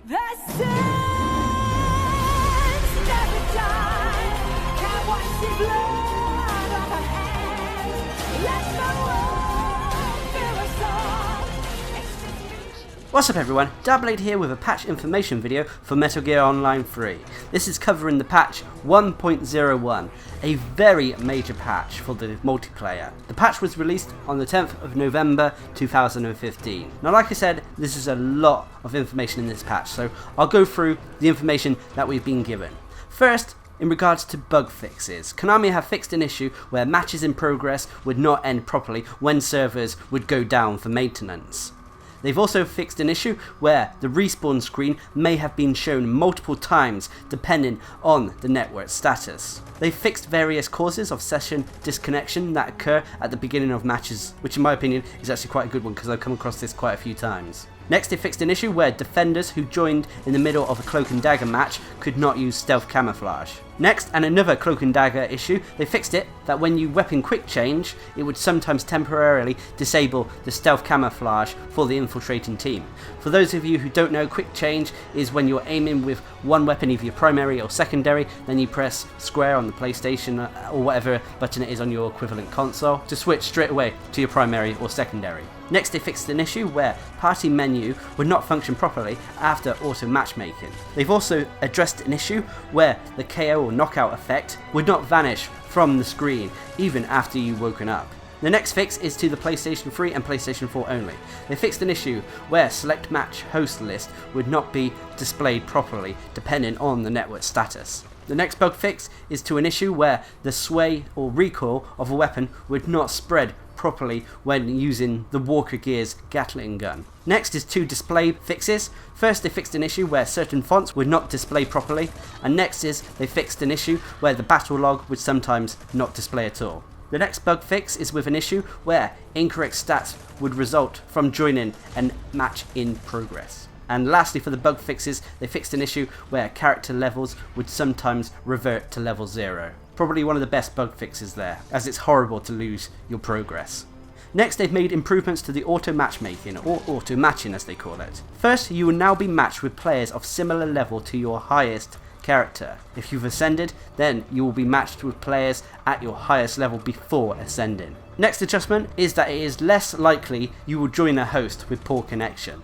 The sins never die. Can't watch the blood on our hands. Let the world fill us all. It's just me. What's up everyone, Darcblade here with a patch information video for Metal Gear Online 3. This is covering the patch 1.01, a very major patch for the multiplayer. The patch was released on the 10th of November 2015. Now like I said, this is a lot of information in this patch, so I'll go through the information that we've been given. First, in regards to bug fixes, Konami have fixed an issue where matches in progress would not end properly when servers would go down for maintenance. They've also fixed an issue where the respawn screen may have been shown multiple times depending on the network status. They've fixed various causes of session disconnection that occur at the beginning of matches, which in my opinion is actually quite a good one because I've come across this quite a few times. Next, they fixed an issue where defenders who joined in the middle of a cloak and dagger match could not use stealth camouflage. Next, and another cloak and dagger issue, they fixed it that when you weapon quick change, it would sometimes temporarily disable the stealth camouflage for the infiltrating team. For those of you who don't know, quick change is when you're aiming with one weapon, either your primary or secondary, then you press square on the PlayStation or whatever button it is on your equivalent console to switch straight away to your primary or secondary. Next, they fixed an issue where party menu would not function properly after auto matchmaking. They've also addressed an issue where the KO or knockout effect would not vanish from the screen even after you've woken up. The next fix is to the PlayStation 3 and PlayStation 4 only. They fixed an issue where select match host list would not be displayed properly depending on the network status. The next bug fix is to an issue where the sway or recoil of a weapon would not spread properly when using the Walker Gears Gatling gun. Next is two display fixes. First, they fixed an issue where certain fonts would not display properly, and next is they fixed an issue where the battle log would sometimes not display at all. The next bug fix is with an issue where incorrect stats would result from joining a match in progress. And lastly, for the bug fixes, they fixed an issue where character levels would sometimes revert to level 0. Probably one of the best bug fixes there, as it's horrible to lose your progress. Next, they've made improvements to the auto matchmaking, or auto matching as they call it. First, you will now be matched with players of similar level to your highest character. If you've ascended, then you will be matched with players at your highest level before ascending. Next adjustment is that it is less likely you will join a host with poor connection.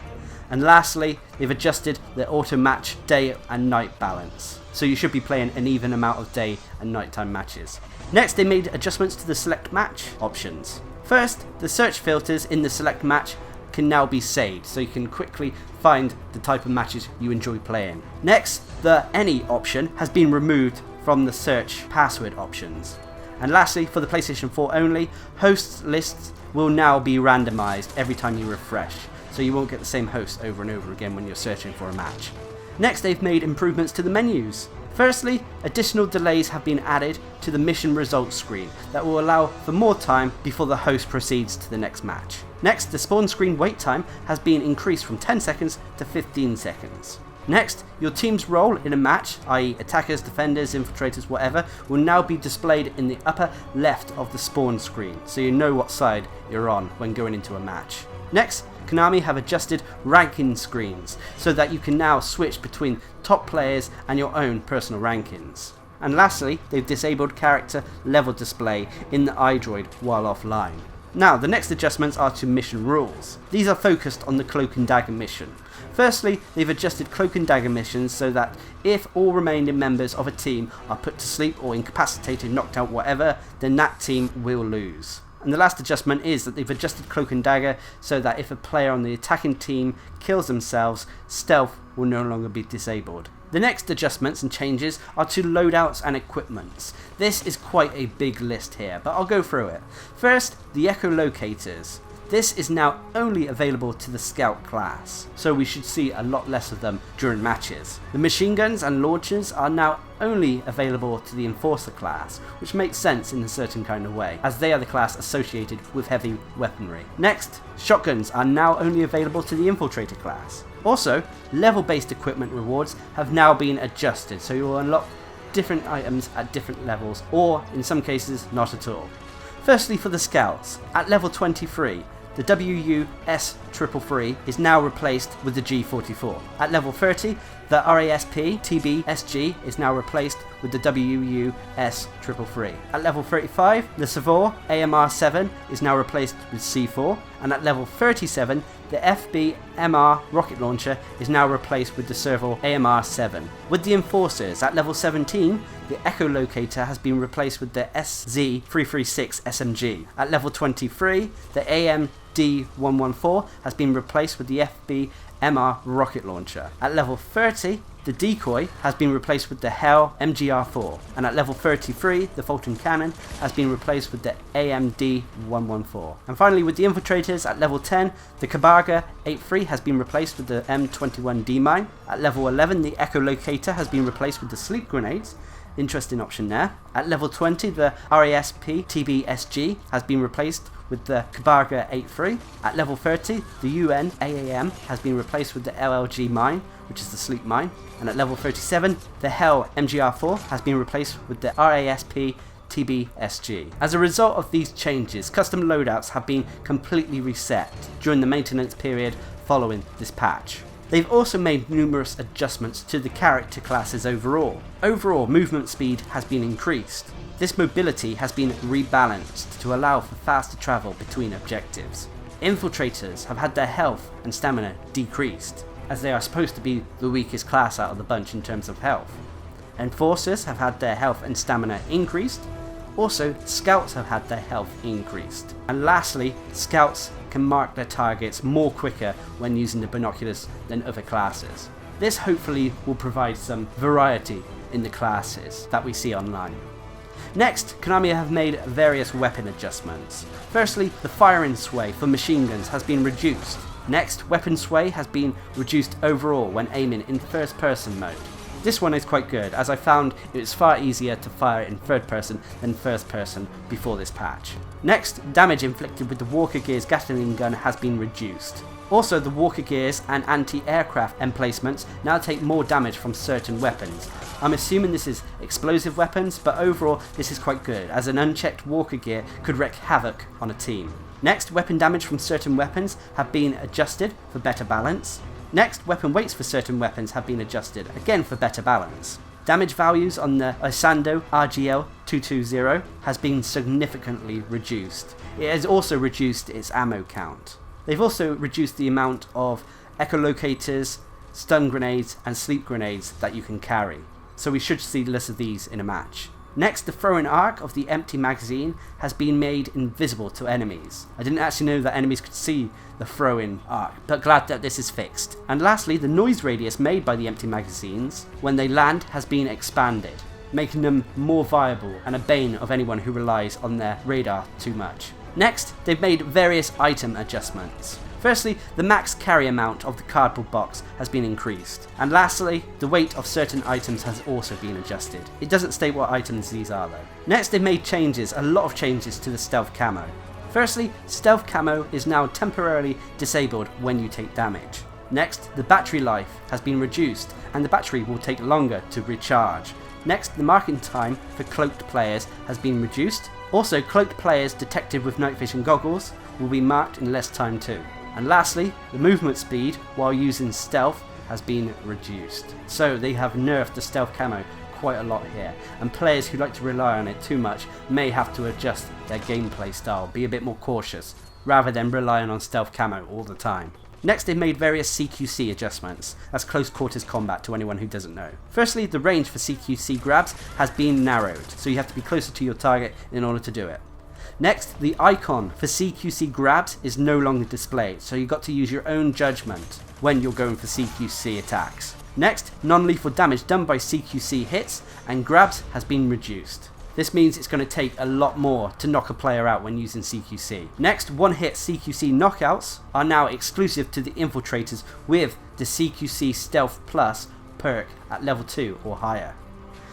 And lastly, they've adjusted the auto match day and night balance, so you should be playing an even amount of day and nighttime matches. Next, they made adjustments to the select match options. First, the search filters in the select match can now be saved, so you can quickly find the type of matches you enjoy playing. Next, the any option has been removed from the search password options. And lastly, for the PlayStation 4 only, host lists will now be randomized every time you refresh, so you won't get the same host over and over again when you're searching for a match. Next, they've made improvements to the menus. Firstly, additional delays have been added to the mission results screen that will allow for more time before the host proceeds to the next match. Next, the spawn screen wait time has been increased from 10 seconds to 15 seconds. Next, your team's role in a match, i.e. attackers, defenders, infiltrators, whatever, will now be displayed in the upper left of the spawn screen, so you know what side you're on when going into a match. Next, Konami have adjusted ranking screens so that you can now switch between top players and your own personal rankings. And lastly, they've disabled character level display in the iDroid while offline. Now, the next adjustments are to mission rules. These are focused on the Cloak and Dagger mission. Firstly, they've adjusted Cloak and Dagger missions so that if all remaining members of a team are put to sleep or incapacitated, knocked out, whatever, then that team will lose. And the last adjustment is that they've adjusted Cloak and Dagger so that if a player on the attacking team kills themselves, stealth will no longer be disabled. The next adjustments and changes are to loadouts and equipments. This is quite a big list here, but I'll go through it. First, the echolocators. This is now only available to the Scout class, so we should see a lot less of them during matches. The machine guns and launchers are now only available to the Enforcer class, which makes sense in a certain kind of way, as they are the class associated with heavy weaponry. Next, shotguns are now only available to the Infiltrator class. Also, level-based equipment rewards have now been adjusted, so you will unlock different items at different levels, or in some cases, not at all. Firstly, for the Scouts, at level 23, the WUS333 is now replaced with the G44. At level 30, the RASP-TB-SG is now replaced with the WUS333. At level 35, the Savor AMR-7 is now replaced with C4, and at level 37, the FB-MR rocket launcher is now replaced with the Serval AMR-7. With the Enforcers, at level 17, the Echolocator has been replaced with the SZ336 SMG. At level 23, the AMD-114 has been replaced with the FB-MR rocket launcher. At level 30, the Decoy has been replaced with the Hell MGR4, and at level 33, the Fulton Cannon has been replaced with the AMD-114. And finally, with the Infiltrators, at level 10, the Kabaga 83 has been replaced with the M21D mine. At level 11, the Echolocator has been replaced with the Sleep Grenades. Interesting option there. At level 20, the RASP-TB-SG has been replaced with the Kabaga 83. At level 30, the UN AAM has been replaced with the LLG mine, which is the sleep mine. And at level 37, the Hell MGR4 has been replaced with the RASP-TB-SG. As a result of these changes, custom loadouts have been completely reset during the maintenance period following this patch. They've also made numerous adjustments to the character classes overall. Overall, movement speed has been increased. This mobility has been rebalanced to allow for faster travel between objectives. Infiltrators have had their health and stamina decreased, as they are supposed to be the weakest class out of the bunch in terms of health. Enforcers have had their health and stamina increased. Also, Scouts have had their health increased. And lastly, Scouts can mark their targets more quicker when using the binoculars than other classes. This hopefully will provide some variety in the classes that we see online. Next, Konami have made various weapon adjustments. Firstly, the firing sway for machine guns has been reduced. Next, weapon sway has been reduced overall when aiming in first person mode. This one is quite good, as I found it was far easier to fire in third person than first person before this patch. Next, damage inflicted with the Walker Gears Gatling gun has been reduced. Also, the Walker Gears and anti-aircraft emplacements now take more damage from certain weapons. I'm assuming this is explosive weapons, but overall this is quite good, as an unchecked Walker Gear could wreak havoc on a team. Next, weapon damage from certain weapons have been adjusted for better balance. Next, weapon weights for certain weapons have been adjusted, again for better balance. Damage values on the Isando RGL220 has been significantly reduced. It has also reduced its ammo count. They've also reduced the amount of echolocators, stun grenades and sleep grenades that you can carry, so we should see less of these in a match. Next, the throwing arc of the empty magazine has been made invisible to enemies. I didn't actually know that enemies could see the throwing arc, but glad that this is fixed. And lastly, the noise radius made by the empty magazines when they land has been expanded, making them more viable and a bane of anyone who relies on their radar too much. Next, they've made various item adjustments. Firstly, the max carry amount of the cardboard box has been increased. And lastly, the weight of certain items has also been adjusted. It doesn't state what items these are though. Next, they've made changes, a lot of changes to the stealth camo. Firstly, stealth camo is now temporarily disabled when you take damage. Next, the battery life has been reduced and the battery will take longer to recharge. Next, the marking time for cloaked players has been reduced. Also, cloaked players detected with night vision goggles will be marked in less time too. And lastly, the movement speed while using stealth has been reduced. So they have nerfed the stealth camo quite a lot here, and players who like to rely on it too much may have to adjust their gameplay style, be a bit more cautious, rather than relying on stealth camo all the time. Next, they've made various CQC adjustments, that's close quarters combat to anyone who doesn't know. Firstly, the range for CQC grabs has been narrowed, so you have to be closer to your target in order to do it. Next, the icon for CQC grabs is no longer displayed, so you've got to use your own judgment when you're going for CQC attacks. Next, non-lethal damage done by CQC hits and grabs has been reduced. This means it's going to take a lot more to knock a player out when using CQC. Next, one-hit CQC knockouts are now exclusive to the infiltrators with the CQC Stealth Plus perk at level 2 or higher.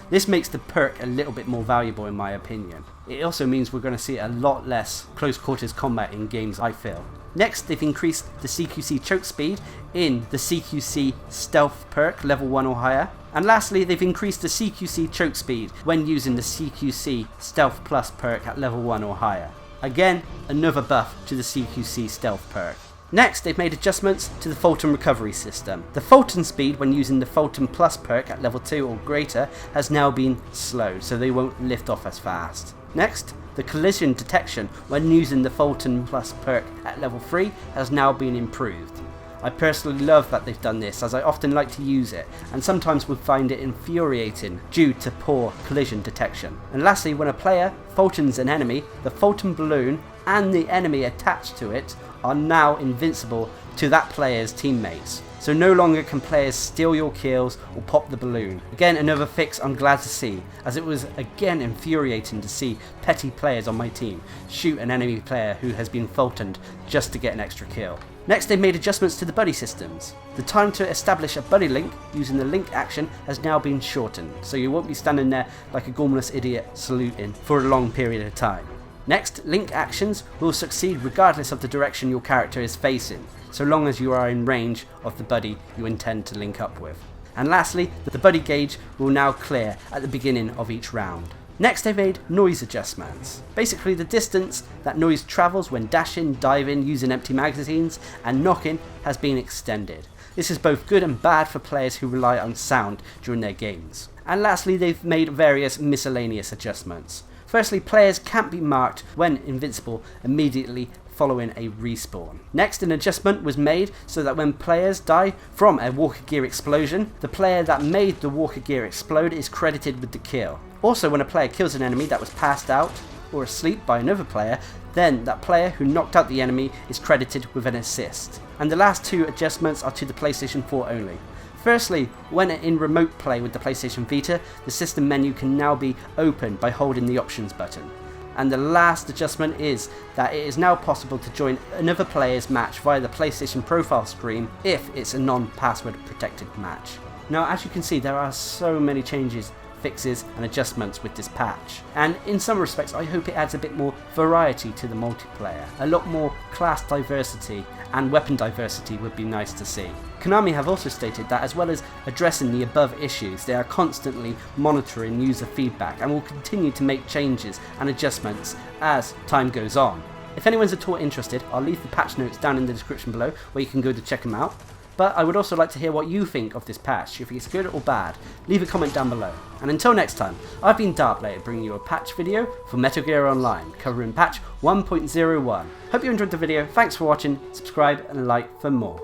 This makes the perk a little bit more valuable in my opinion. It also means we're going to see a lot less close quarters combat in games, I feel. Next, they've increased the CQC choke speed in the CQC Stealth perk level 1 or higher. And lastly, they've increased the CQC choke speed when using the CQC Stealth Plus perk at level 1 or higher. Again, another buff to the CQC stealth perk. Next, they've made adjustments to the Fulton recovery system. The Fulton speed when using the Fulton Plus perk at level 2 or greater has now been slowed, so they won't lift off as fast. Next, the collision detection when using the Fulton Plus perk at level 3 has now been improved. I personally love that they've done this, as I often like to use it and sometimes would find it infuriating due to poor collision detection. And lastly, when a player Fultons an enemy, the Fulton balloon and the enemy attached to it are now invincible to that player's teammates. So no longer can players steal your kills or pop the balloon. Again, another fix I'm glad to see, as it was again infuriating to see petty players on my team shoot an enemy player who has been Fultoned just to get an extra kill. Next, they've made adjustments to the buddy systems. The time to establish a buddy link using the link action has now been shortened, so you won't be standing there like a gormless idiot saluting for a long period of time. Next, link actions will succeed regardless of the direction your character is facing, so long as you are in range of the buddy you intend to link up with. And lastly, the buddy gauge will now clear at the beginning of each round. Next, they made noise adjustments. Basically, the distance that noise travels when dashing, diving, using empty magazines and knocking has been extended. This is both good and bad for players who rely on sound during their games. And lastly, they've made various miscellaneous adjustments. Firstly, players can't be marked when invincible immediately following a respawn. Next, an adjustment was made so that when players die from a walker gear explosion, the player that made the walker gear explode is credited with the kill. Also, when a player kills an enemy that was passed out or asleep by another player, then that player who knocked out the enemy is credited with an assist. And the last two adjustments are to the PlayStation 4 only. Firstly, when in remote play with the PlayStation Vita, the system menu can now be opened by holding the options button. And the last adjustment is that it is now possible to join another player's match via the PlayStation profile screen if it's a non-password protected match. Now, as you can see, there are so many changes, fixes and adjustments with this patch, and in some respects I hope it adds a bit more variety to the multiplayer. A lot more class diversity and weapon diversity would be nice to see. Konami have also stated that as well as addressing the above issues, they are constantly monitoring user feedback and will continue to make changes and adjustments as time goes on. If anyone's at all interested, I'll leave the patch notes down in the description below where you can go to check them out. But I would also like to hear what you think of this patch. If it's good or bad, leave a comment down below. And until next time, I've been Darcblade, bringing you a patch video for Metal Gear Online, covering patch 1.01. Hope you enjoyed the video, thanks for watching, subscribe and like for more.